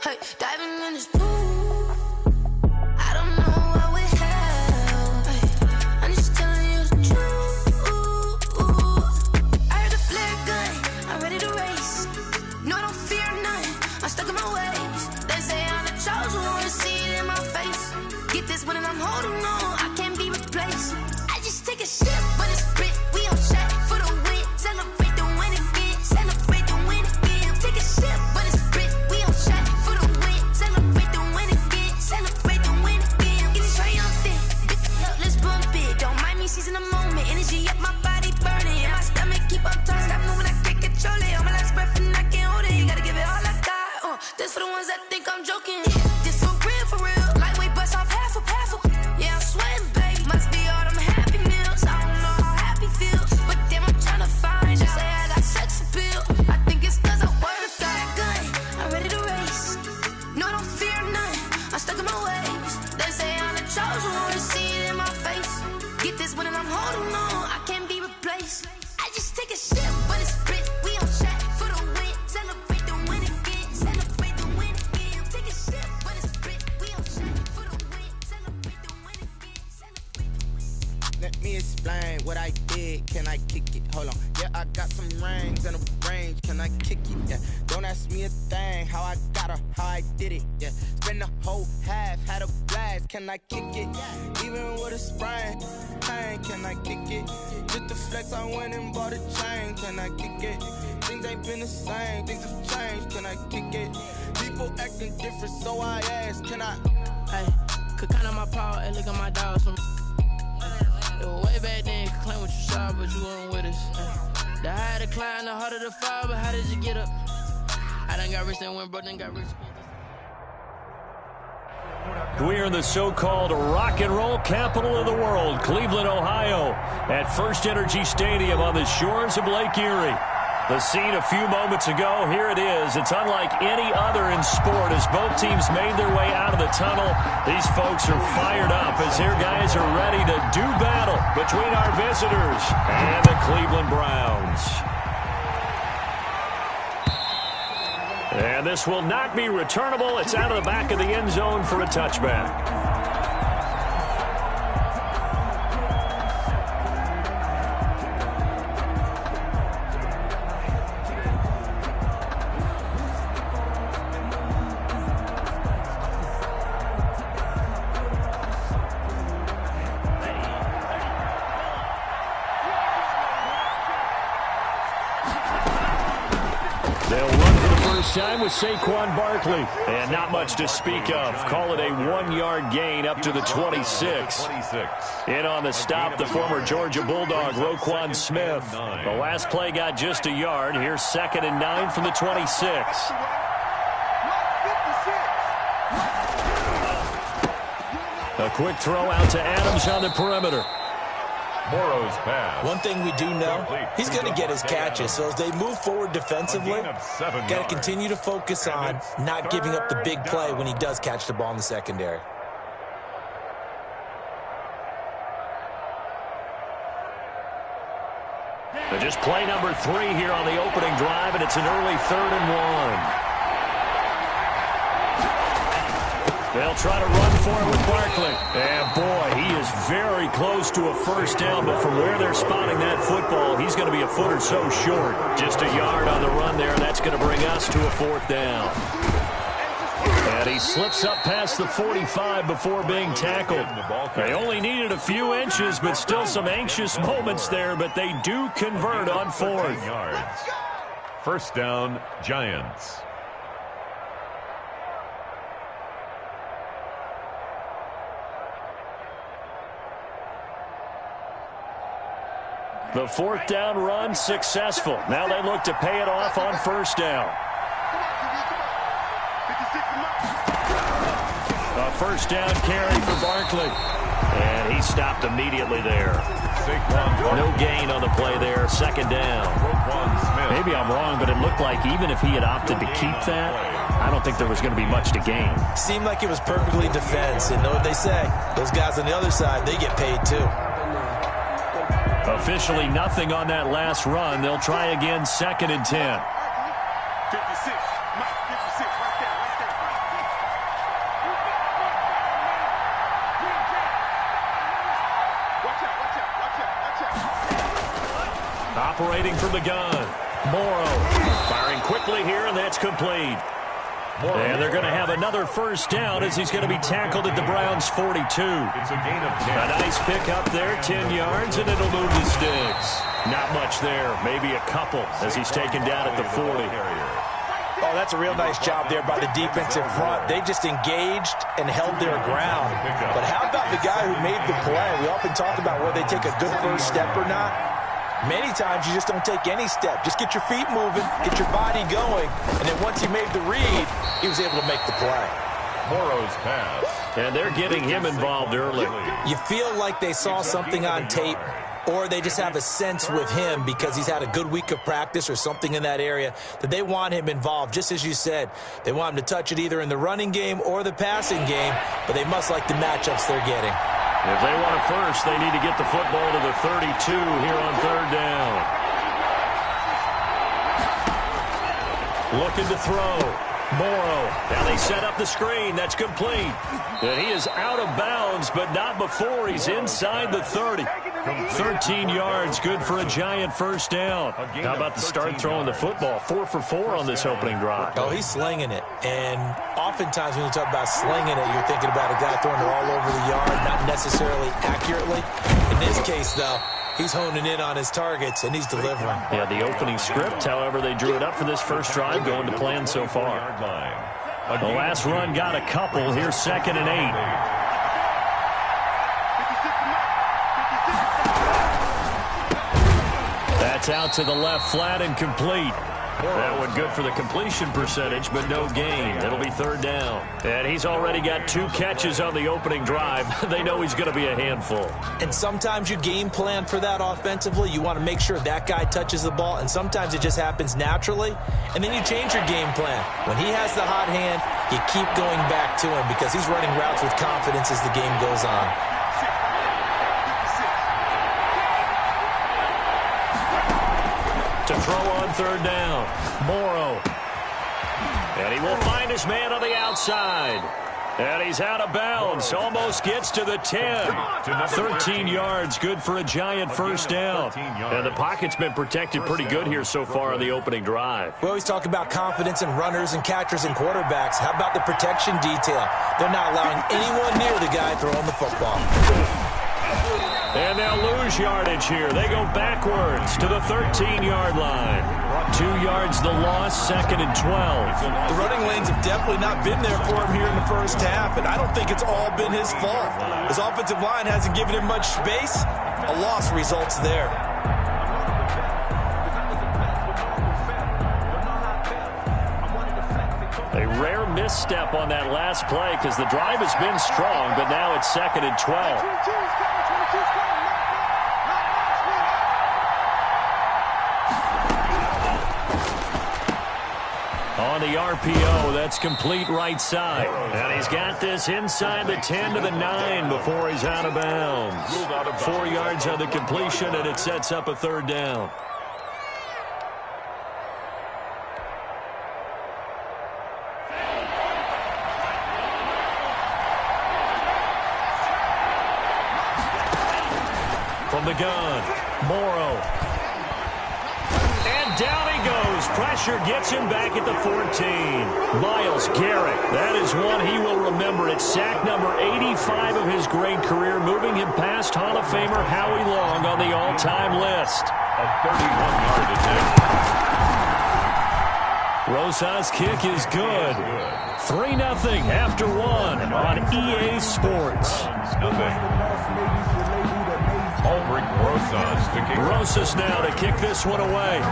Hey, diving in this pool. I don't know what we have. Hey, I'm just telling you the truth. I heard the flare gun. I'm ready to race. No, I don't fear nothing. I'm stuck in my ways. They say I'm the chosen one. See it in my face. Get this one and I'm holding on. I can't be replaced. I just take a sip, but it's split. We on track for the win. Celebrate the win again. Celebrate the win again. Take a sip, but it's split. We on track for the win. Celebrate the win again. Celebrate the win again. Get it triumphant. Let's bump it. Don't mind me seizing the moment. Energy up my body burning. And my stomach keep up turning. Stop moving, I can't control it. On my last breath and I can't hold it. You gotta give it all I got. This for the ones that think I'm joking. This for real, for real. Lightweight bust off half a. Yeah, I'm sweating, babe. Must be all them happy meals. I don't know how happy feels, but damn, I'm trying to find out. Say I got sex appeal. I think it's cause I wear the flag gun. I'm ready to race. No, I don't fear nothing. I'm stuck in my ways. They say I'm the chosen one. To see it in my face. Get this one and I'm holding on. I can't be replaced. I just take a sip, but it's split. We on track for the win. Celebrate the win again. Celebrate the win again. Take a sip, but it's split. We on track for the win. Celebrate the win again. Celebrate the win. Let me explain what I did. Can I kick it? Hold on. Yeah, I got some rings and a range. Can I kick it? Yeah. Don't ask me a thing. How I got her, how I did it. Yeah. Spend the whole half, had a blast. Can I kick it? Even with a sprain. Pain, can I kick it? Just the flex, I went and bought a chain. Can I kick it? Things ain't been the same. Things have changed. Can I kick it? People acting different, so I ask. Can I? Hey, could count on my power and look at my dogs from. It was way back then, you could claim what you saw, but you weren't with us. The higher the climb, the harder the fall, but how did you get up? I done got rich, then went broke, then got rich. We're in the so-called rock and roll capital of the world, Cleveland, Ohio, at First Energy Stadium on the shores of Lake Erie. The scene a few moments ago, here it is. It's unlike any other in sport as both teams made their way out of the tunnel. These folks are fired up as their guys are ready to do battle between our visitors and the Cleveland Browns. And this will not be returnable. It's out of the back of the end zone for a touchback. Time with Saquon Barkley. And not much to speak of. Call it a 1-yard gain up to the 26. In on the stop, the former Georgia Bulldog, Roquan Smith. The last play got just a yard. Here's 2nd and 9 from the 26. A quick throw out to Adams on the perimeter. Morrow's pass. One thing we do know, he's going to get his catches. So as they move forward defensively, got to continue to focus on not giving up the big play when he does catch the ball in the secondary. Just play number 3 here on the opening drive, and it's an early 3rd and 1. They'll try to run for it with Barkley. And, boy, he is very close to a first down, but from where they're spotting that football, he's going to be a foot or so short. Just a yard on the run there, and that's going to bring us to a 4th down. And he slips up past the 45 before being tackled. They only needed a few inches, but still some anxious moments there, but they do convert on 4th. First down, Giants. The 4th down run successful. Now they look to pay it off on 1st down. A 1st down carry for Barkley. And he stopped immediately there. No gain on the play there. 2nd down. Maybe I'm wrong, but it looked like even if he had opted to keep that, I don't think there was going to be much to gain. Seemed like it was perfectly defense. And know what they say? Those guys on the other side, they get paid too. Officially nothing on that last run. They'll try again, 2nd and 10. operating from the gun. Morrow firing quickly here, and that's complete. And they're going to have another first down as he's going to be tackled at the Browns' 42. It's a gain of 10. A nice pick up there, 10 yards, and it'll move the sticks. Not much there, maybe a couple as he's taken down at the 40. Oh, that's a real nice job there by the defensive front. They just engaged and held their ground. But how about the guy who made the play? We often talk about whether they take a good first step or not. Many times you just don't take any step. Just get your feet moving, get your body going, and then once he made the read, he was able to make the play. Morrow's pass. And they're getting him involved early. You feel like they saw something on tape, or they just have a sense with him because he's had a good week of practice or something in that area that they want him involved. Just as you said, they want him to touch it either in the running game or the passing game, but they must like the matchups they're getting. If they want it first, they need to get the football to the 32 here on third down. Looking to throw. Morrow. Now they set up the screen. That's complete. And he is out of bounds, but not before he's inside the 30. 13 yards, good for a Giant first down. How about the start throwing the football? 4 for 4 on this opening drive. Oh, he's slinging it. And oftentimes when you talk about slinging it, you're thinking about a guy throwing it all over the yard, not necessarily accurately. In this case, though, he's honing in on his targets, and he's delivering. Yeah, the opening script, however, they drew it up for this first drive, going to plan so far. The last run got a couple. Here's 2nd and 8. That's out to the left, flat and complete. That one good for the completion percentage, but no gain. It'll be third down. And he's already got 2 catches on the opening drive. They know he's going to be a handful. And sometimes you game plan for that offensively. You want to make sure that guy touches the ball, and sometimes it just happens naturally. And then you change your game plan. When he has the hot hand, you keep going back to him because he's running routes with confidence as the game goes on. To throw on third down, Morrow. And he will find his man on the outside. And he's out of bounds. Almost gets to the 10. 13 yards, good for a Giant first down. And the pocket's been protected pretty good here so far on the opening drive. We always talk about confidence in runners and catchers and quarterbacks. How about the protection detail? They're not allowing anyone near the guy throwing the football. And they'll lose yardage here. They go backwards to the 13-yard line. 2 yards the loss, 2nd and 12. The running lanes have definitely not been there for him here in the first half, and I don't think it's all been his fault. His offensive line hasn't given him much space. A loss results there. A rare misstep on that last play because the drive has been strong, but now it's 2nd and 12. On the RPO, that's complete right side. And he's got this inside the 10 to the 9 before he's out of bounds. 4 yards on the completion, and it sets up a third down. From the gun, Morrow. And down he goes. Pressure gets him back at the 14. Myles Garrett, that is one he will remember. It's sack number 85 of his great career, moving him past Hall of Famer Howie Long on the all-time list. A 31-yard attempt. Rosas' kick is good. 3-0 after 1 on EA Sports. Ulrich Rosas to kick. Rosas now to kick this one away.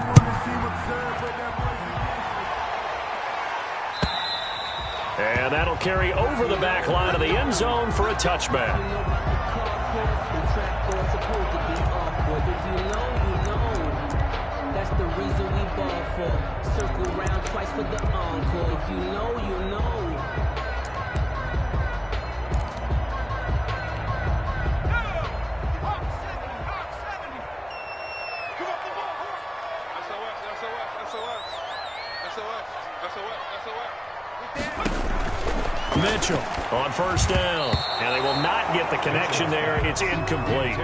And that'll carry over the back line of the end zone for a touchback. That's the reason we ball for. Circle round twice for the encore. If you know, you know. Mitchell on first down. And they will not get the connection there. It's incomplete.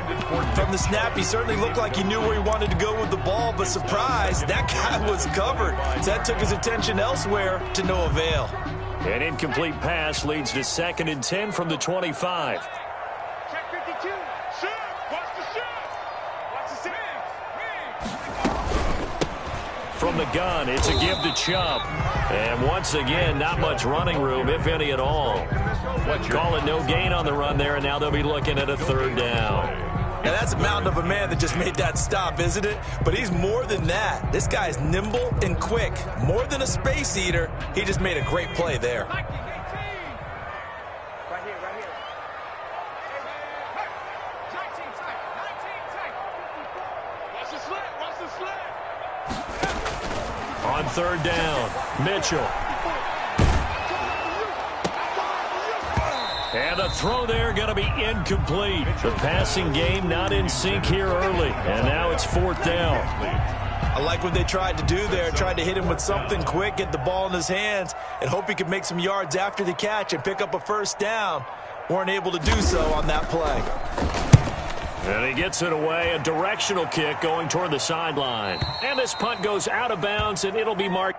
From the snap, he certainly looked like he knew where he wanted to go with the ball, but surprise, that guy was covered. So that took his attention elsewhere to no avail. An incomplete pass leads to 2nd and 10 from the 25. Check 52. Shoot. Watch the shoot. Watch the save. From the gun, it's a give to Chubb. And once again, not much running room, if any at all. Call it no gain on the run there, and now they'll be looking at a 3rd down. Now, that's a mountain of a man that just made that stop, isn't it? But he's more than that. This guy's nimble and quick. More than a space eater. He just made a great play there. Right here, right here. 19 tight. 19 tight. Watch the slant. Watch the slant. On 3rd down, Mitchell. And the throw there going to be incomplete. The passing game not in sync here early. And now it's 4th down. I like what they tried to do there. Tried to hit him with something quick, get the ball in his hands, and hope he could make some yards after the catch and pick up a 1st down. Weren't able to do so on that play. And he gets it away. A directional kick going toward the sideline. And this punt goes out of bounds, and it'll be marked.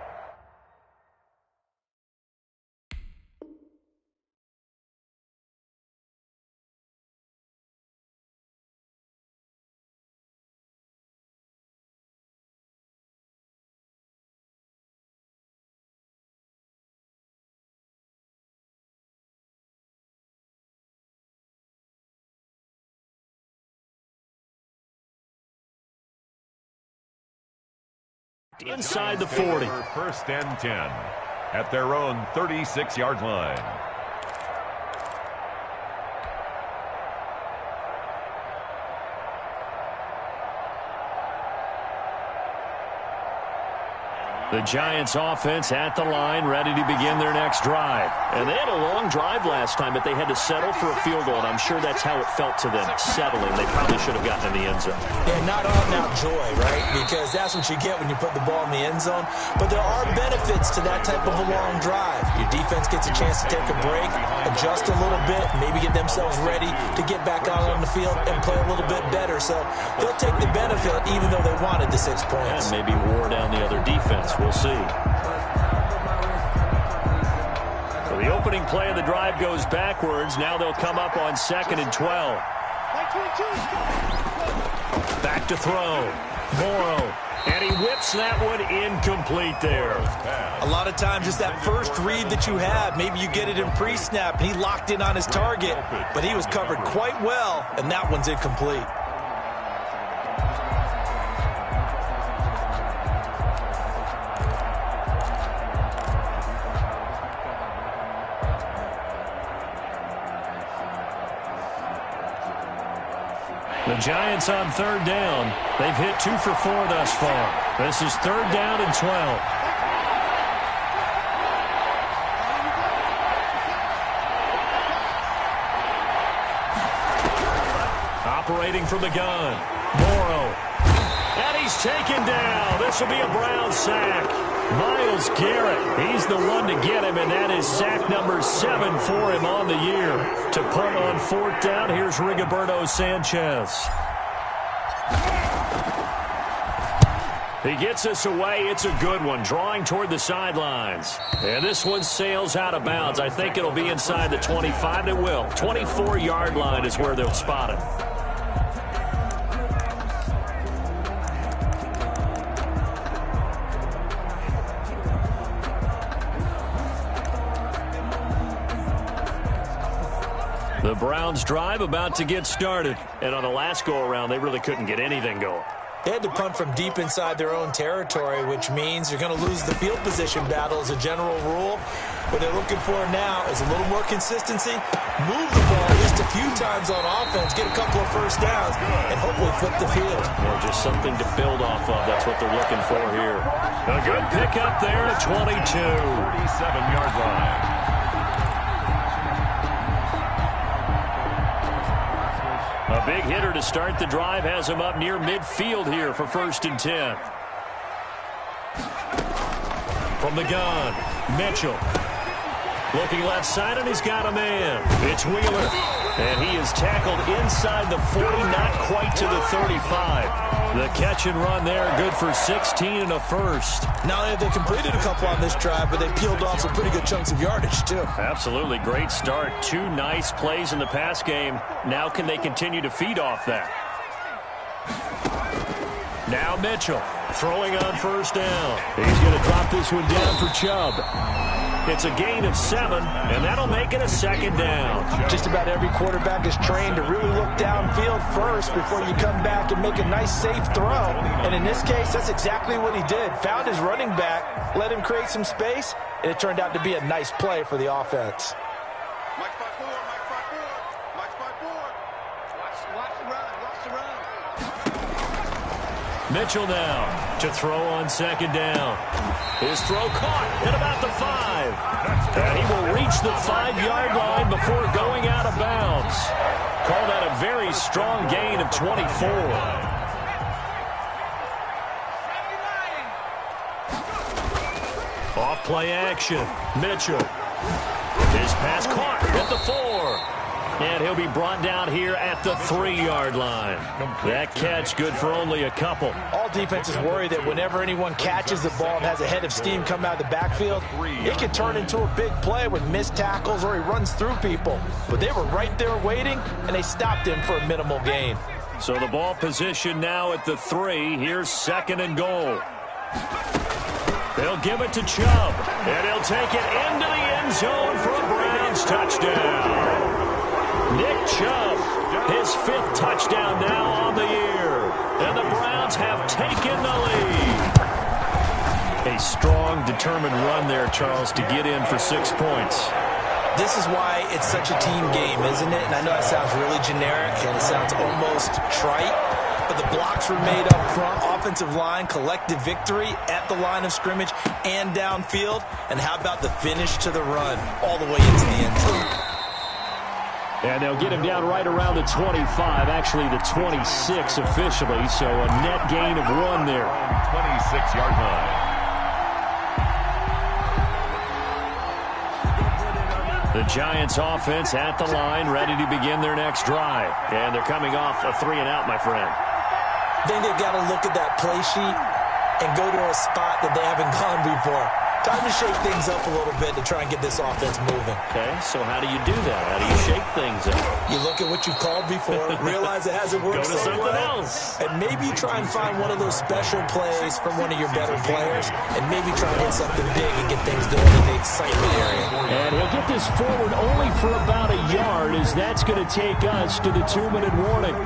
Inside the 40. 1st and 10 at their own 36-yard line. The Giants offense at the line, ready to begin their next drive. And they had a long drive last time, but they had to settle for a field goal, and I'm sure that's how it felt to them, settling. They probably should have gotten in the end zone. Yeah, not all now joy, right? Because that's what you get when you put the ball in the end zone. But there are benefits to that type of a long drive. Your defense gets a chance to take a break, adjust a little bit, maybe get themselves ready to get back out on the field and play a little bit better. So they'll take the benefit even though they wanted the 6 points. And maybe wore down the other defense. We'll see. So the opening play of the drive goes backwards. Now they'll come up on 2nd and 12. Back to throw. Morrow. And he whips that one incomplete there. A lot of times it's that first read that you have. Maybe you get it in pre-snap. He locked in on his target, but he was covered quite well, and that one's incomplete. The Giants on 3rd down. They've hit 2 for 4 thus far. This is 3rd down and 12. Operating from the gun. Morrow. And he's taken down. This will be a Brown sack. Myles Garrett, he's the one to get him, and that is sack number 7 for him on the year. To punt on 4th down, here's Rigoberto Sanchez. He gets us away. It's a good one, drawing toward the sidelines. And this one sails out of bounds. I think it'll be inside the 25. It will. 24-yard line is where they'll spot it. The Browns drive about to get started. And on the last go-around, they really couldn't get anything going. They had to punt from deep inside their own territory, which means you're going to lose the field position battle as a general rule. What they're looking for now is a little more consistency, move the ball just a few times on offense, get a couple of first downs, and hopefully flip the field. Well, just something to build off of. That's what they're looking for here. A good pickup there at 22. 37-yard line. A big hitter to start the drive has him up near midfield here for 1st and 10. From the gun, Mitchell. Looking left side, and he's got a man. It's Wheeler. And he is tackled inside the 40, not quite to the 35. The catch and run there, good for 16 and a first. Not only have they completed a couple on this drive, but they peeled off some pretty good chunks of yardage, too. Absolutely great start. 2 nice plays in the pass game. Now can they continue to feed off that? Now Mitchell throwing on first down. He's going to drop this one down for Chubb. It's a gain of 7, and that'll make it a second down. Just about every quarterback is trained to really look downfield first before you come back and make a nice, safe throw. And in this case, that's exactly what he did. Found his running back, let him create some space, and it turned out to be a nice play for the offense. Mike 5-4, Mike 5-4, Mike 5-4. Watch the run, watch the run. Mitchell now to throw on second down. His throw caught at about the 5. And he will reach the 5-yard line before going out of bounds. Call that a very strong gain of 24. Off play action. Mitchell. His pass caught at the 4. And he'll be brought down here at the 3-yard line. That catch good for only a couple. All defenses worry that whenever anyone catches the ball and has a head of steam come out of the backfield, it can turn into a big play with missed tackles or he runs through people. But they were right there waiting, and they stopped him for a minimal gain. So the ball position now at the 3. Here's second and goal. They'll give it to Chubb, and he'll take it into the end zone for a Browns touchdown. Nick Chubb, his 5th touchdown now on the year. And the Browns have taken the lead. A strong, determined run there, Charles, to get in for 6 points. This is why it's such a team game, isn't it? And I know that sounds really generic and it sounds almost trite, but the blocks were made up front, offensive line, collective victory at the line of scrimmage and downfield. And how about the finish to the run all the way into the end zone? And they'll get him down right around the 25, actually the 26 officially, so a net gain of 1 there. 26-yard line. The Giants offense at the line, ready to begin their next drive. And they're coming off a 3-and-out, my friend. I think they've got to look at that play sheet and go to a spot that they haven't gone before. Time to shake things up a little bit to try and get this offense moving. Okay, so how do you do that? How do you shake things up? You look at what you called before, realize it hasn't worked Go to so something well, else. and maybe try and find one of those special plays from one of your better players, and maybe try and hit something big and get things going in the excitement area. And he'll get this forward only for about a yard, as that's going to take us to the 2-minute warning.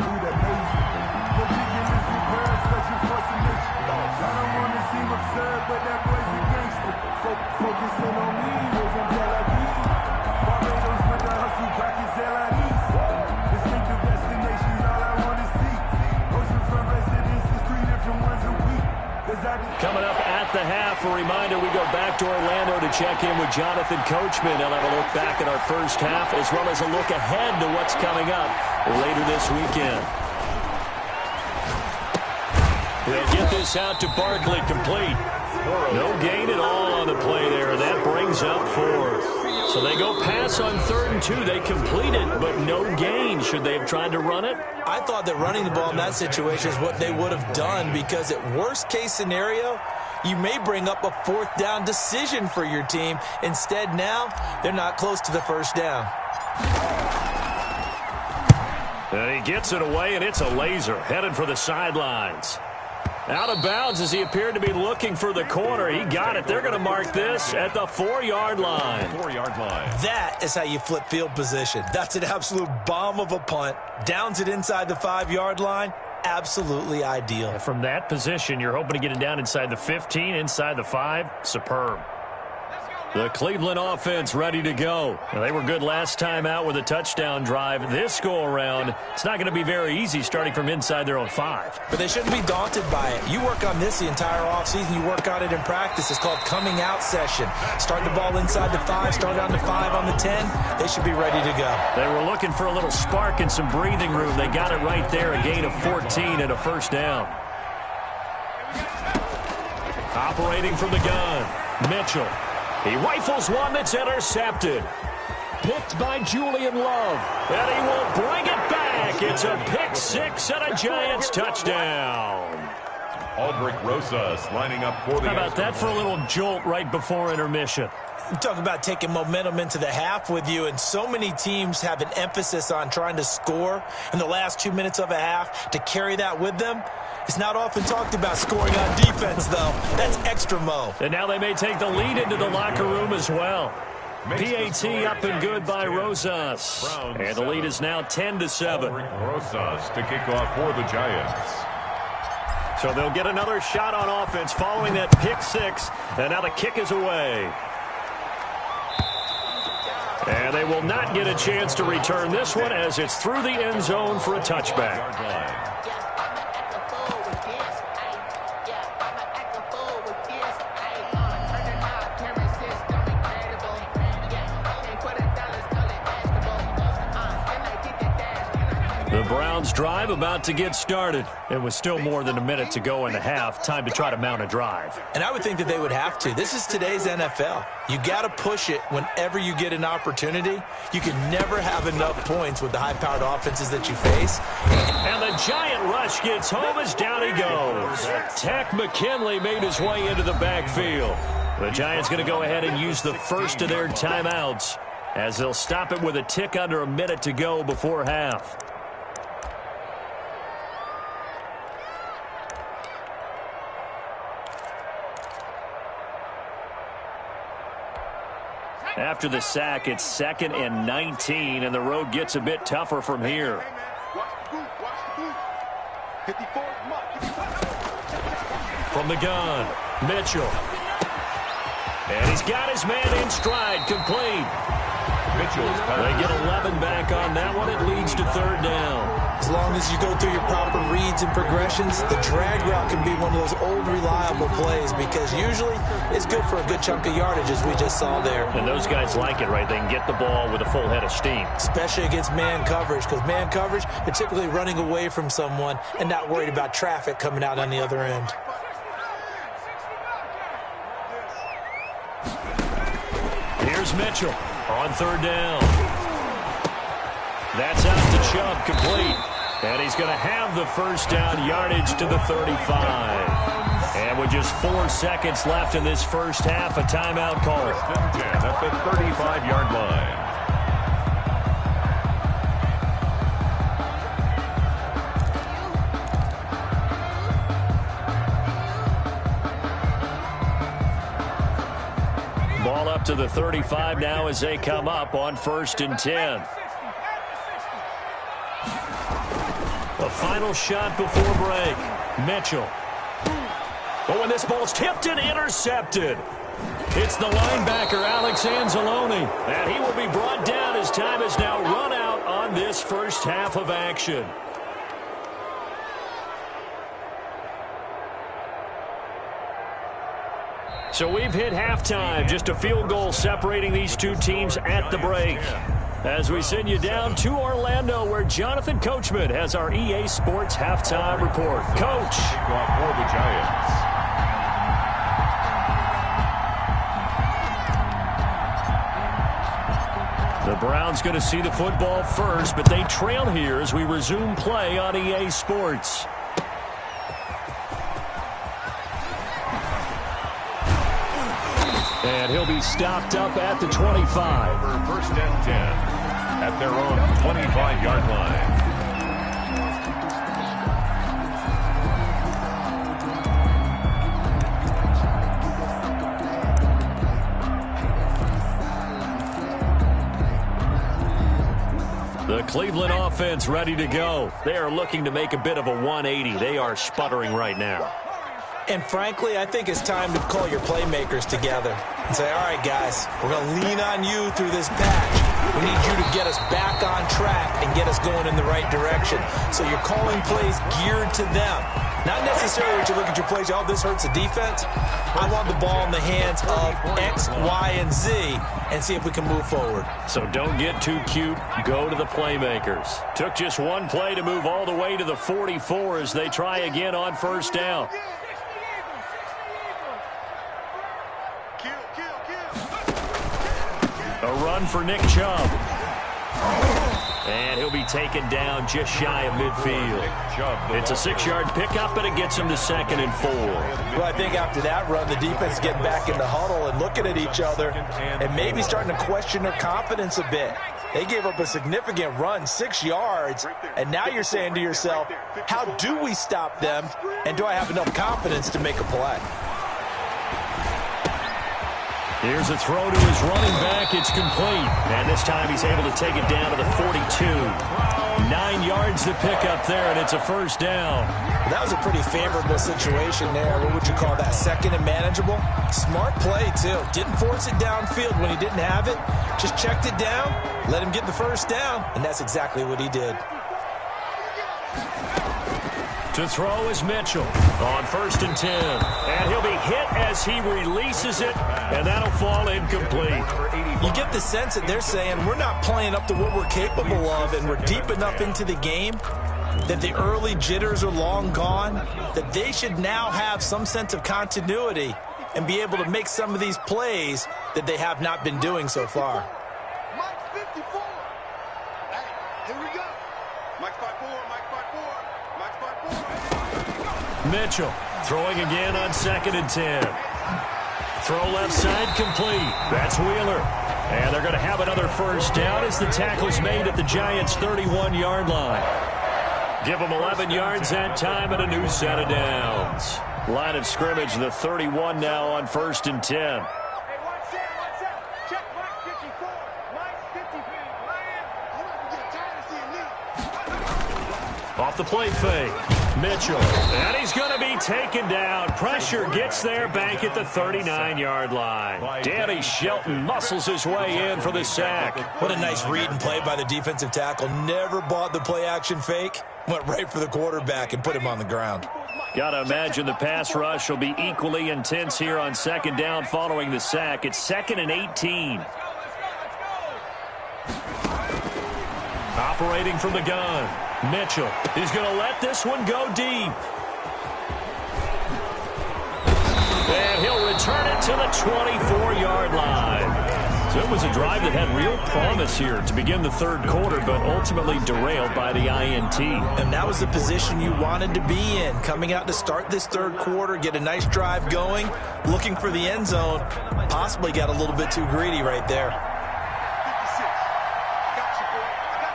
Coming up at the half, a reminder, we go back to Orlando to check in with Jonathan Coachman. They'll have a look back at our first half, as well as a look ahead to what's coming up later this weekend. They'll get this out to Barkley, complete. No gain at all on the play there. That brings up 4th. So they go pass on 3rd and 2. They complete it, but no gain. Should they have tried to run it? I thought that running the ball in that situation is what they would have done, because at worst case scenario, you may bring up a 4th down decision for your team. Instead, now, they're not close to the first down. And he gets it away, and it's a laser headed for the sidelines. Out of bounds as he appeared to be looking for the corner. He got it. They're going to mark this at the 4-yard line. 4-yard line. That is how you flip field position. That's an absolute bomb of a punt. Downs it inside the 5-yard line. Absolutely ideal. From that position, you're hoping to get it down inside the 15, inside the 5. Superb. The Cleveland offense ready to go. Now, they were good last time out with a touchdown drive. This go-around, it's not going to be very easy starting from inside their own 5. But they shouldn't be daunted by it. You work on this the entire offseason. You work on it in practice. It's called coming out session. Start the ball inside the 5, start on the 5 on the 10. They should be ready to go. They were looking for a little spark and some breathing room. They got it right there, a gain of 14 and a first down. Operating from the gun, Mitchell. He rifles one that's intercepted. Picked by Julian Love. And he will bring it back. It's a pick six and a Giants touchdown. Aldrick Rosas lining up for the... How about that for a little jolt right before intermission? You talk about taking momentum into the half with you, and so many teams have an emphasis on trying to score in the last 2 minutes of a half to carry that with them. It's not often talked about scoring on defense, though. That's extra mo. And now they may take the lead into the locker room as well. PAT up and good by Rosas. And the lead is now 10-7. Rosas to kick off for the Giants. So they'll get another shot on offense following that pick six. And now the kick is away. And they will not get a chance to return this one as it's through the end zone for a touchback. The Browns drive about to get started. It was still more than a minute to go in the half. Time to try to mount a drive. And I would think that they would have to. This is today's NFL. You got to push it whenever you get an opportunity. You can never have enough points with the high-powered offenses that you face. And the giant rush gets home as down he goes. Takk McKinley made his way into the backfield. The Giants going to go ahead and use the first of their timeouts as they'll stop it with a tick under a minute to go before half. After the sack, it's 2nd and 19, and the road gets a bit tougher from here. From the gun, Mitchell. And he's got his man in stride, complete. They get 11 back on that one. It leads to 3rd down. As long as you go through your proper reads and progressions, the drag route can be one of those old reliable plays because usually it's good for a good chunk of yardage as we just saw there. And those guys like it, right? They can get the ball with a full head of steam. Especially against man coverage because man coverage, they're typically running away from someone and not worried about traffic coming out on the other end. Here's Mitchell on 3rd down. That's out to Chubb, complete. And he's going to have the first down, yardage to the 35. And with just 4 seconds left in this first half, a timeout call. 1st and 10 at the 35-yard line. Ball up to the 35 now as they come up on 1st and 10. A final shot before break. Mitchell. Oh, and this ball's tipped and intercepted. It's the linebacker, Alex Anzalone. And he will be brought down as time has now run out on this first half of action. So we've hit halftime. Just a field goal separating these two teams at the break. As we send you down to Orlando, where Jonathan Coachman has our EA Sports halftime report. Coach. Kickoff for the Giants. The Browns going to see the football first, but they trail here as we resume play on EA Sports. And he'll be stopped up at the 25. For 1st and 10 at their own 25-yard line. The Cleveland offense ready to go. They are looking to make a bit of a 180. They are sputtering right now. And frankly, I think it's time to call your playmakers together and say, all right, guys, we're going to lean on you through this patch. We need you to get us back on track and get us going in the right direction. So you're calling plays geared to them. Not necessarily that you look at your plays, oh, this hurts the defense. I want the ball in the hands of X, Y, and Z and see if we can move forward. So don't get too cute. Go to the playmakers. Took just one play to move all the way to the 44 as they try again on 1st down. run for Nick Chubb. And he'll be taken down just shy of midfield. It's a 6-yard pickup, but it gets him to 2nd and 4. Well, I think after that run, the defense is getting back in the huddle and looking at each other and maybe starting to question their confidence a bit. They gave up a significant run, 6 yards, and now you're saying to yourself, how do we stop them, and do I have enough confidence to make a play? Here's a throw to his running back. It's complete. And this time he's able to take it down to the 42. 9 yards to pick up there, and it's a first down. That was a pretty favorable situation there. What would you call that? 2nd and manageable? Smart play, too. Didn't force it downfield when he didn't have it. Just checked it down, let him get the first down, and that's exactly what he did. To throw is Mitchell on 1st and 10. And he'll be hit as he releases it, and that'll fall incomplete. You get the sense that they're saying we're not playing up to what we're capable of, and we're deep enough into the game that the early jitters are long gone, that they should now have some sense of continuity and be able to make some of these plays that they have not been doing so far. Mike 54. Hey, here we go. Mike 54, Mike 54, Mike 54. Mitchell throwing again on 2nd and 10. Throw left side complete. That's Wheeler. And they're going to have another first down as the tackle's made at the Giants' 31-yard line. Give them 11 yards that time and a new set of downs. Line of scrimmage, the 31 now on 1st and 10. Hey, watch out. Check Mike 54. Mike 54. You might get tired of seeing me. Off the play fake. Mitchell. And he's going to be taken down. Pressure gets there back at the 39-yard line. Danny Shelton muscles his way in for the sack. What a nice read and play by the defensive tackle. Never bought the play-action fake. Went right for the quarterback and put him on the ground. Got to imagine the pass rush will be equally intense here on 2nd down following the sack. It's 2nd and 18. Operating from the gun. Mitchell is going to let this one go deep. And he'll return it to the 24-yard line. So it was a drive that had real promise here to begin the 3rd quarter, but ultimately derailed by the INT. And that was the position you wanted to be in, coming out to start this 3rd quarter, get a nice drive going, looking for the end zone. Possibly got a little bit too greedy right there. 56. I got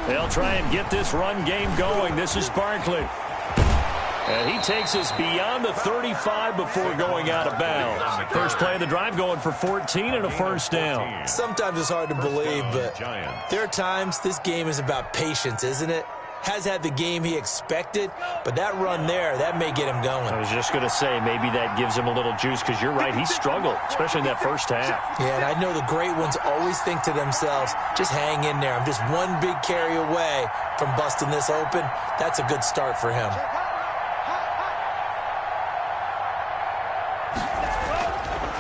you, boy. They'll try and get this run game going. This is Barkley. And he takes us beyond the 35 before going out of bounds. First play of the drive going for 14 and a first down. Sometimes it's hard to believe, but there are times this game is about patience, isn't it? Has had the game he expected, but that run there, that may get him going. I was just going to say, maybe that gives him a little juice, because you're right, he struggled, especially in that first half. Yeah, and I know the great ones always think to themselves, just hang in there. I'm just one big carry away from busting this open. That's a good start for him.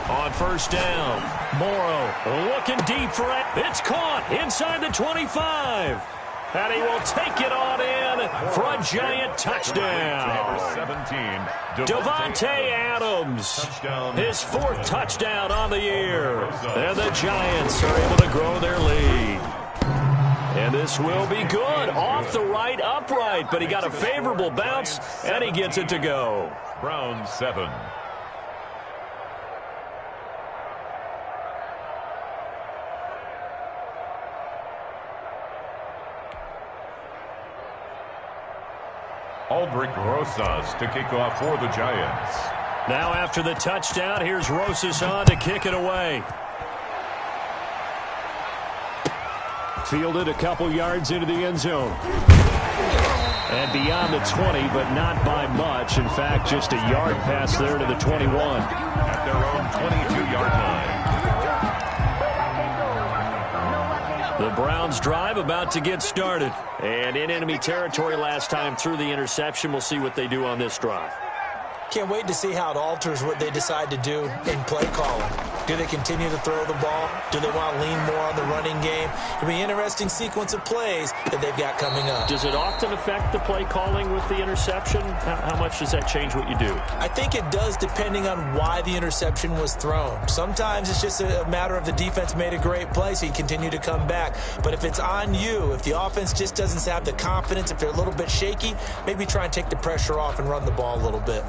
On first down, Morrow looking deep for it. It's caught inside the 25. And he will take it on in for a Giant touchdown. 17, Davante Adams, his 4th touchdown on the year. And the Giants are able to grow their lead. And this will be good. Off the right upright, but he got a favorable bounce, and he gets it to go. Browns 7. Aldrick Rosas to kick off for the Giants. Now after the touchdown, here's Rosas on to kick it away. Fielded a couple yards into the end zone. And beyond the 20, but not by much. In fact, just a yard pass there to the 21. At their own 22-yard line. The Browns drive about to get started. And in enemy territory last time through the interception. We'll see what they do on this drive. Can't wait to see how it alters what they decide to do in play calling. Do they continue to throw the ball? Do they want to lean more on the running game? It'll be an interesting sequence of plays that they've got coming up. Does it often affect the play calling with the interception? How much does that change what you do? I think it does depending on why the interception was thrown. Sometimes it's just a matter of the defense made a great play, so you continue to come back. But if it's on you, if the offense just doesn't have the confidence, if they're a little bit shaky, maybe try and take the pressure off and run the ball a little bit.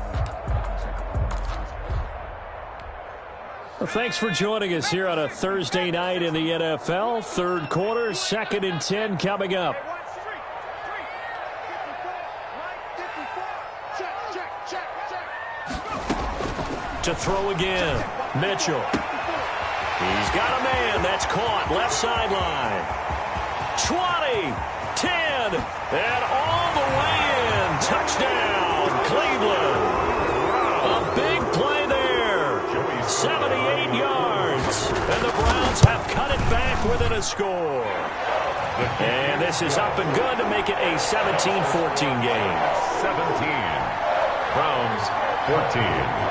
Well, thanks for joining us here on a Thursday night in the NFL. Third quarter, 2nd and 10 coming up. To throw again, Mitchell. He's got a man. That's caught. Left sideline. 20, 10, and all the way in. Touchdown, Cleveland. A big play there. 78 yards. And the Browns have cut it back within a score. And this is up and good to make it a 17-14 game. 17. Browns 14.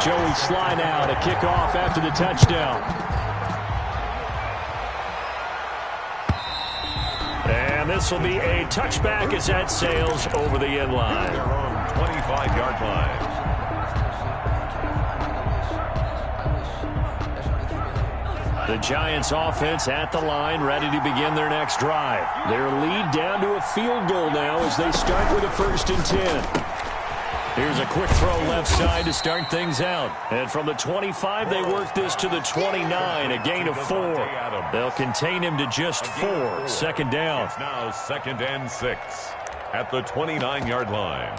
Joey Sly now to kick off after the touchdown. And this will be a touchback as that sails over the end line. Their own 25-yard line. The Giants offense at the line, ready to begin their next drive. Their lead down to a field goal now as they start with a 1st and 10. Here's a quick throw left side to start things out. And from the 25, they work this to the 29, a gain of 4. They'll contain him to just 4. 2nd down. It's now 2nd and 6 at the 29-yard line.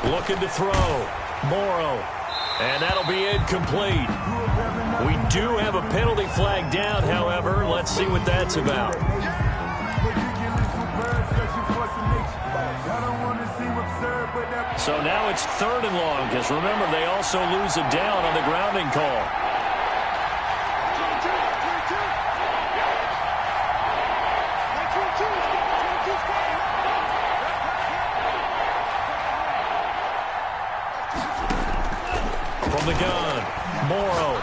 Looking to throw. Morrow. And that'll be incomplete. We do have a penalty flag down, however. Let's see what that's about. So now it's 3rd and long, because remember, they also lose a down on the grounding call. From the gun, Morrow.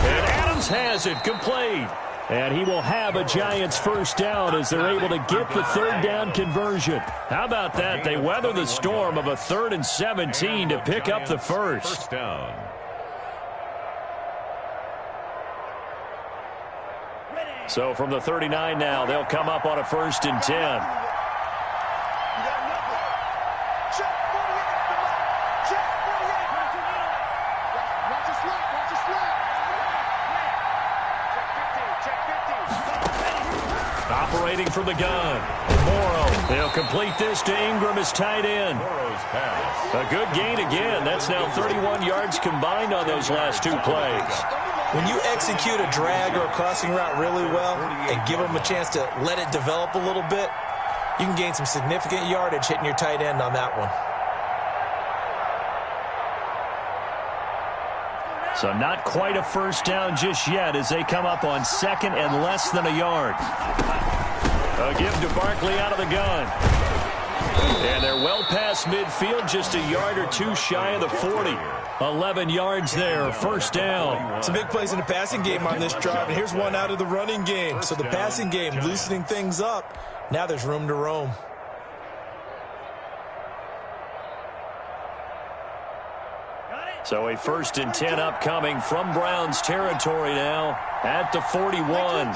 And Adams has it, complete. And he will have a Giants 1st down as they're able to get the 3rd down conversion. How about that? They weather the storm of a 3rd and 17 to pick up the 1st. 1st down. So from the 39 now, they'll come up on a 1st and 10. Operating from the gun. Morrow. They'll complete this to Ingram as tight end. A good gain again. That's now 31 yards combined on those last 2 plays. When you execute a drag or a crossing route really well and give them a chance to let it develop a little bit, you can gain some significant yardage hitting your tight end on that one. So not quite a 1st down just yet as they come up on 2nd and less than a yard. A give to Barkley out of the gun. And they're well past midfield, just a yard or 2 shy of the 40. 11 yards there, 1st down. Some big plays in the passing game on this drive, and here's one out of the running game. So the passing game loosening things up. Now there's room to roam. So a 1st and 10 upcoming from Browns territory now at the 41.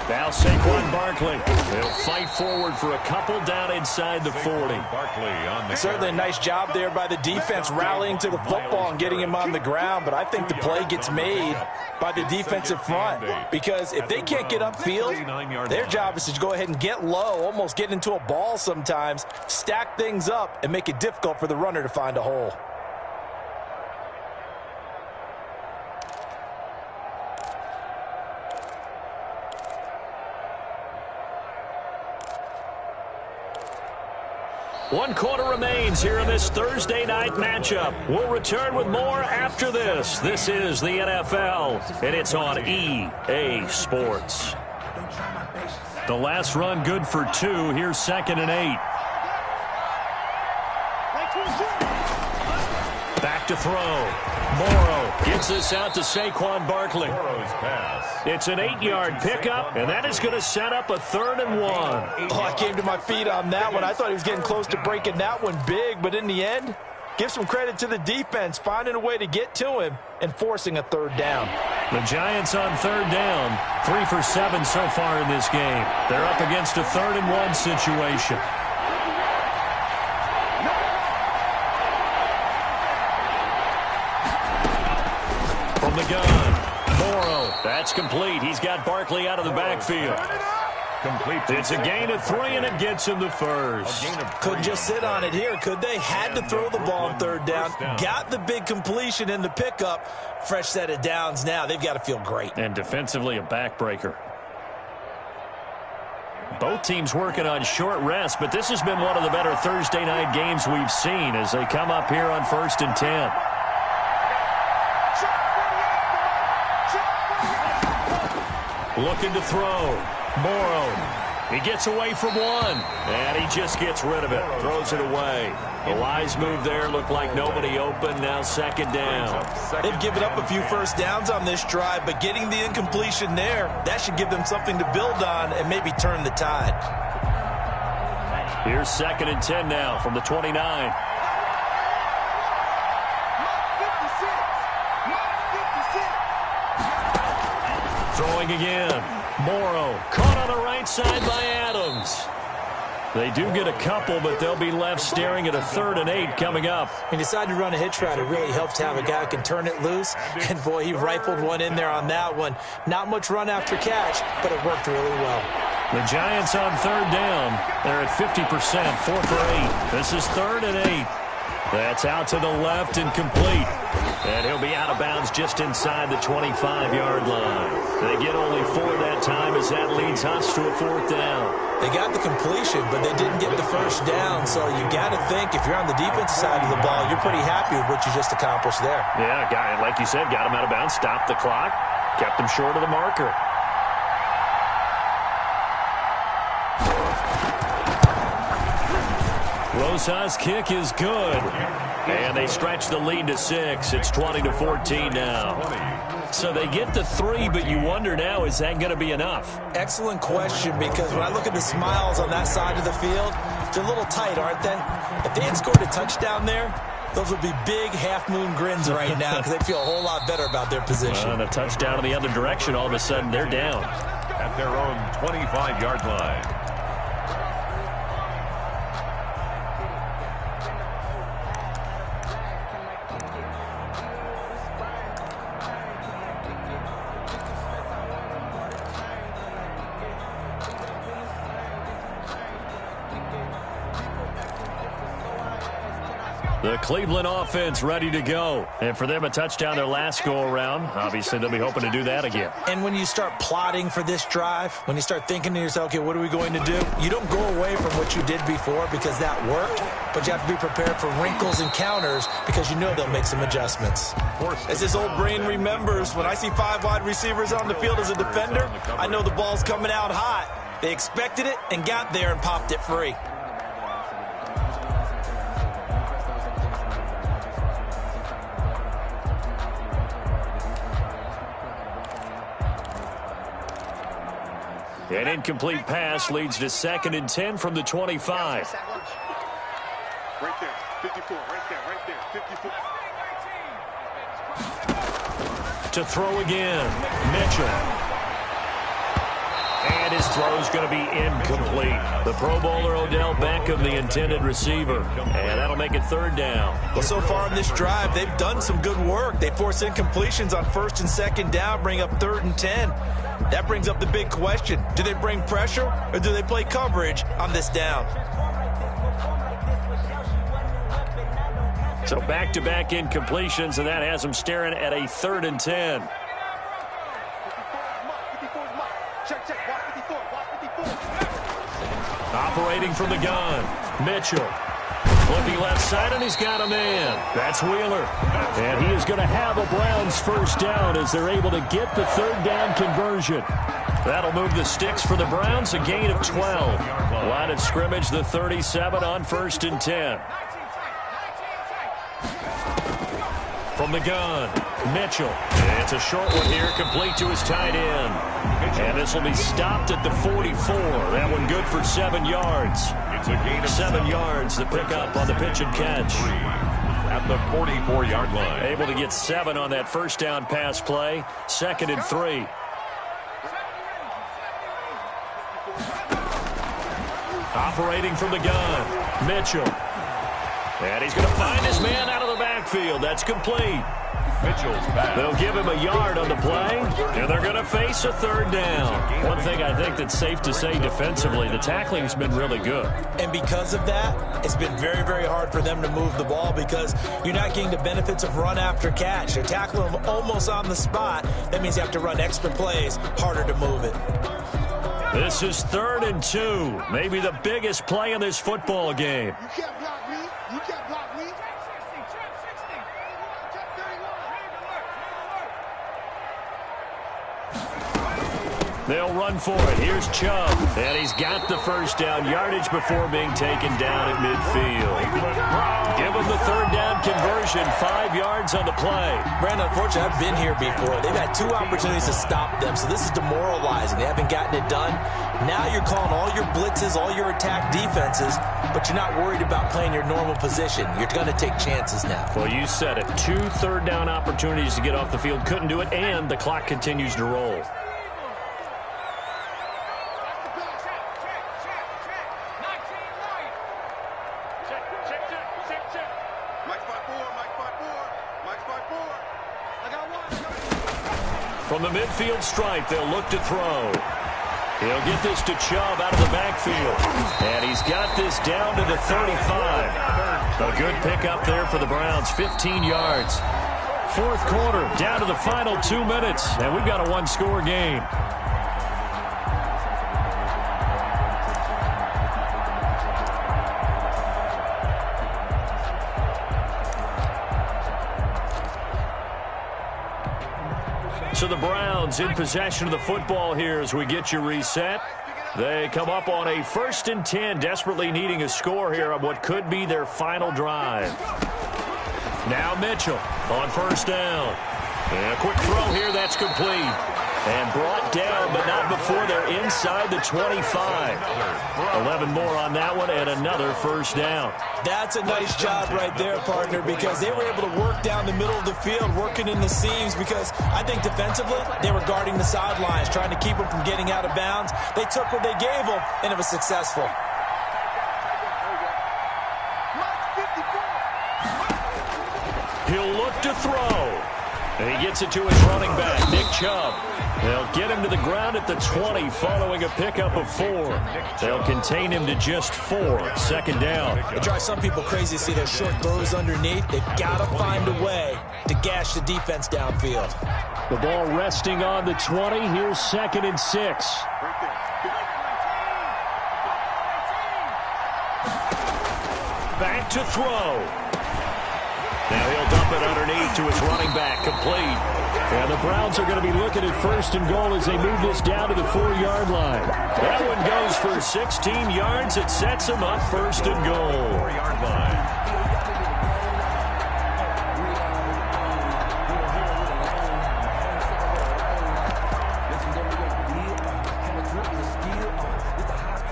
Now Saquon Barkley. They'll fight forward for a couple down inside the 40. Certainly a nice job there by the defense rallying to the football and getting him on the ground, but I think the play gets made by the defensive front because if they can't get upfield, their job is to go ahead and get low, almost get into a ball sometimes, stack things up, and make it difficult for the runner to find a hole. 1 quarter remains here in this Thursday night matchup. We'll return with more after this. This is the NFL, and it's on EA Sports. The last run good for 2. Here's 2nd and 8. Back to throw. Morrow gets this out to Saquon Barkley. It's an 8-yard pickup, and that is going to set up a 3rd and 1. Oh, I came to my feet on that one. I thought he was getting close to breaking that one big, but in the end, give some credit to the defense, finding a way to get to him and forcing a 3rd down. The Giants on 3rd down, 3 for 7 so far in this game. They're up against a 3rd and 1 situation. From the gun, Morrow, that's complete. He's got Barkley out of the backfield. It's a gain of 3, and it gets him the first. Couldn't just sit on it here, could they? Had to throw the ball on 3rd down. Got the big completion in the pickup. Fresh set of downs now. They've got to feel great. And defensively, a backbreaker. Both teams working on short rest, but this has been one of the better Thursday night games we've seen as they come up here on 1st and 10. Looking to throw. Morrow. He gets away from 1. And he just gets rid of it. Throws it away. The wise move there. Looked like nobody open. Now 2nd down. They've given up a few first downs on this drive, but getting the incompletion there, that should give them something to build on and maybe turn the tide. Here's 2nd and 10 now from the 29. Throwing again. Morrow caught on the right side by Adams. They do get a couple, but they'll be left staring at a 3rd and 8 coming up. He decided to run a hitch route. It really helps to have a guy who can turn it loose. And, boy, he rifled one in there on that one. Not much run after catch, but it worked really well. The Giants on 3rd down. They're at 50%, 4 for 8. This is 3rd and 8. That's out to the left and complete. And he'll be out of bounds just inside the 25-yard line. They get only 4 that time as that leads us to a 4th down. They got the completion, but they didn't get the first down. So you got to think if you're on the defensive side of the ball, you're pretty happy with what you just accomplished there. Yeah, guy, like you said, got him out of bounds, stopped the clock, kept him short of the marker. Rosas' kick is good. And they stretch the lead to 6. It's 20-14 now. So they get the 3, but you wonder now, is that going to be enough? Excellent question, because when I look at the smiles on that side of the field, they're a little tight, aren't they? If they had scored a touchdown there, those would be big half-moon grins right now because they feel a whole lot better about their position. And a touchdown in the other direction, all of a sudden they're down. At their own 25-yard line. The Cleveland offense ready to go. And for them, a touchdown their last go-around. Obviously, they'll be hoping to do that again. And when you start plotting for this drive, when you start thinking to yourself, okay, what are we going to do? You don't go away from what you did before because that worked, but you have to be prepared for wrinkles and counters because you know they'll make some adjustments. As this old brain remembers, when I see 5 wide receivers on the field as a defender, I know the ball's coming out hot. They expected it and got there and popped it free. An incomplete pass leads to 2nd and 10 from the 25. Right there, 54, right there, 54. To throw again, Mitchell. And his throw's going to be incomplete. The Pro Bowler Odell Beckham, the intended receiver. And that'll make it 3rd down. Well, so far in this drive, they've done some good work. They force incompletions on 1st and 2nd down, bring up 3rd and 10. That brings up the big question. Do they bring pressure or do they play coverage on this down? So back-to-back incompletions, and that has them staring at a 3rd and 10. Operating from the gun, Mitchell. Looking left side, and he's got a man. That's Wheeler. And he is going to have a Browns first down as they're able to get the third down conversion. That'll move the sticks for the Browns, a gain of 12. Line of scrimmage, the 37 on 1st and 10. From the gun, Mitchell. It's a short one here, complete to his tight end. And this will be stopped at the 44. That one good for 7 yards. It's a gain of 7 yards, the pickup on the pitch and catch. At the 44-yard line. Able to get 7 on that first down pass play. 2nd and 3. Operating from the gun, Mitchell. And he's going to find his man out of the backfield. That's complete. Mitchell's back. They'll give him a yard on the play, and they're going to face a third down. One thing I think that's safe to say defensively, the tackling's been really good. And because of that, it's been very, very hard for them to move the ball because you're not getting the benefits of run after catch. They're tackling them almost on the spot. That means you have to run extra plays, harder to move it. This is 3rd and 2, maybe the biggest play in this football game. You can't block me. You can't block me. They'll run for it. Here's Chubb. And he's got the first down yardage before being taken down at midfield. Give him the third down conversion. 5 yards on the play. Brandon, unfortunately, I've been here before. They've had 2 opportunities to stop them, so this is demoralizing. They haven't gotten it done. Now you're calling all your blitzes, all your attack defenses, but you're not worried about playing your normal position. You're going to take chances now. Well, you said it. 2 third down opportunities to get off the field. Couldn't do it, and the clock continues to roll. From the midfield stripe, they'll look to throw. He'll get this to Chubb out of the backfield. And he's got this down to the 35. A good pickup there for the Browns, 15 yards. 4th quarter, down to the final 2 minutes, and we've got a 1-score game. So the Browns in possession of the football here as we get you reset. They come up on a 1st and 10, desperately needing a score here on what could be their final drive. Now Mitchell on 1st down. And a quick throw here, that's complete. And brought down, but not before they're inside the 25. 11 more on that one, and another first down. That's a nice job right there, partner, because they were able to work down the middle of the field, working in the seams, because I think defensively, they were guarding the sidelines, trying to keep them from getting out of bounds. They took what they gave them, and it was successful. He'll look to throw. And he gets it to his running back, Nick Chubb. They'll get him to the ground at the 20 following a pickup of 4. They'll contain him to just 4. 2nd down. It drives some people crazy to see those short throws underneath. They've got to find a way to gash the defense downfield. The ball resting on the 20. Here's 2nd and 6. Back to throw. Now he'll dump it underneath to his running back, complete. And the Browns are going to be looking at 1st and goal as they move this down to the 4-yard line. That one goes for 16 yards. It sets them up 1st and goal. 4-yard line.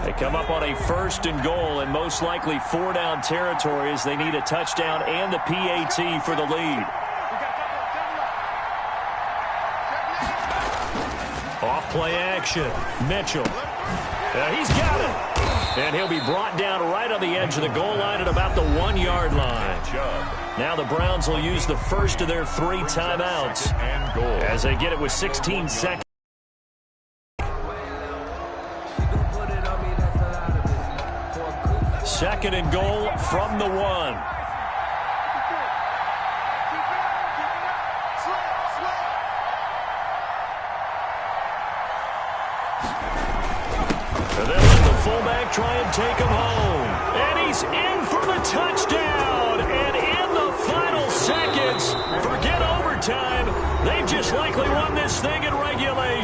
They come up on a 1st and goal and most likely 4-down territory as they need a touchdown and the PAT for the lead. Off play action. Mitchell. He's got it. And he'll be brought down right on the edge of the goal line at about the 1-yard line. Now the Browns will use the first of their 3 timeouts as they get it with 16 seconds. Second and goal from the 1. And then let the fullback try and take him home. And he's in for the touchdown.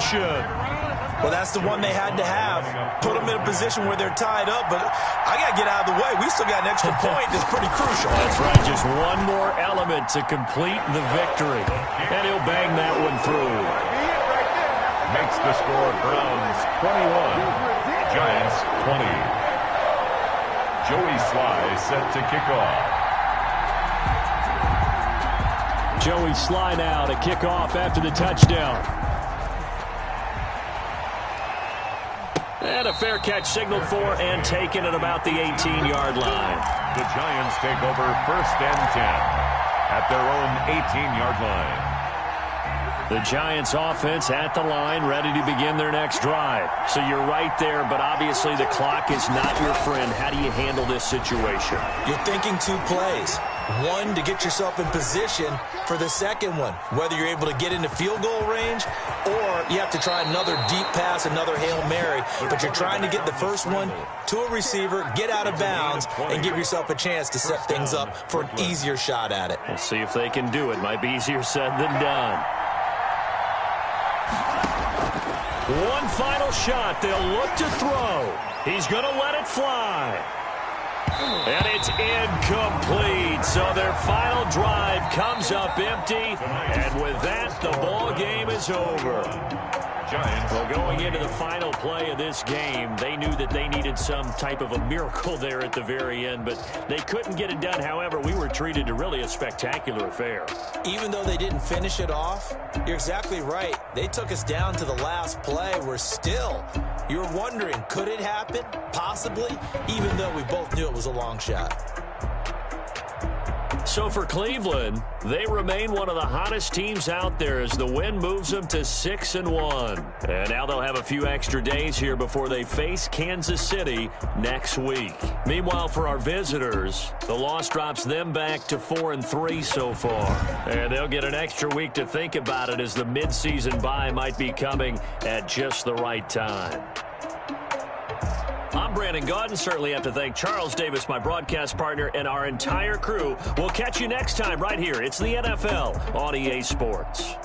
possession. Well, that's the one they had to have. Put them in a position where they're tied up, but I got to get out of the way. We still got an extra point that's pretty crucial. That's right, just one more element to complete the victory. And he'll bang that one through. Makes the score Browns 21, Giants 20. Joey Sly set to kick off. Joey Sly now to kick off after the touchdown. And a fair catch signaled for and taken at about the 18-yard line. The Giants take over 1st and 10 at their own 18-yard line. The Giants offense at the line, ready to begin their next drive. So you're right there, but obviously the clock is not your friend. How do you handle this situation? You're thinking 2 plays. One, to get yourself in position for the second one, whether you're able to get into field goal range or you have to try another deep pass, another Hail Mary. But you're trying to get the first one to a receiver, get out of bounds, and give yourself a chance to set things up for an easier shot at it. We'll see if they can do it. Might be easier said than done. One final shot. They'll look to throw. He's going to let it fly. And it's incomplete. So their final drive comes up empty. And with that, the ball game is over. Giants. Well, going into the final play of this game, they knew that they needed some type of a miracle there at the very end, but they couldn't get it done. However, we were treated to really a spectacular affair. Even though they didn't finish it off, you're exactly right. They took us down to the last play. We're still, you're wondering, could it happen? Possibly, even though we both knew it was a long shot. So for Cleveland, they remain one of the hottest teams out there as the win moves them to 6-1. And now they'll have a few extra days here before they face Kansas City next week. Meanwhile, for our visitors, the loss drops them back to 4-3 so far. And they'll get an extra week to think about it as the midseason bye might be coming at just the right time. I'm Brandon Gaudin. Certainly have to thank Charles Davis, my broadcast partner, and our entire crew. We'll catch you next time right here. It's the NFL on EA Sports.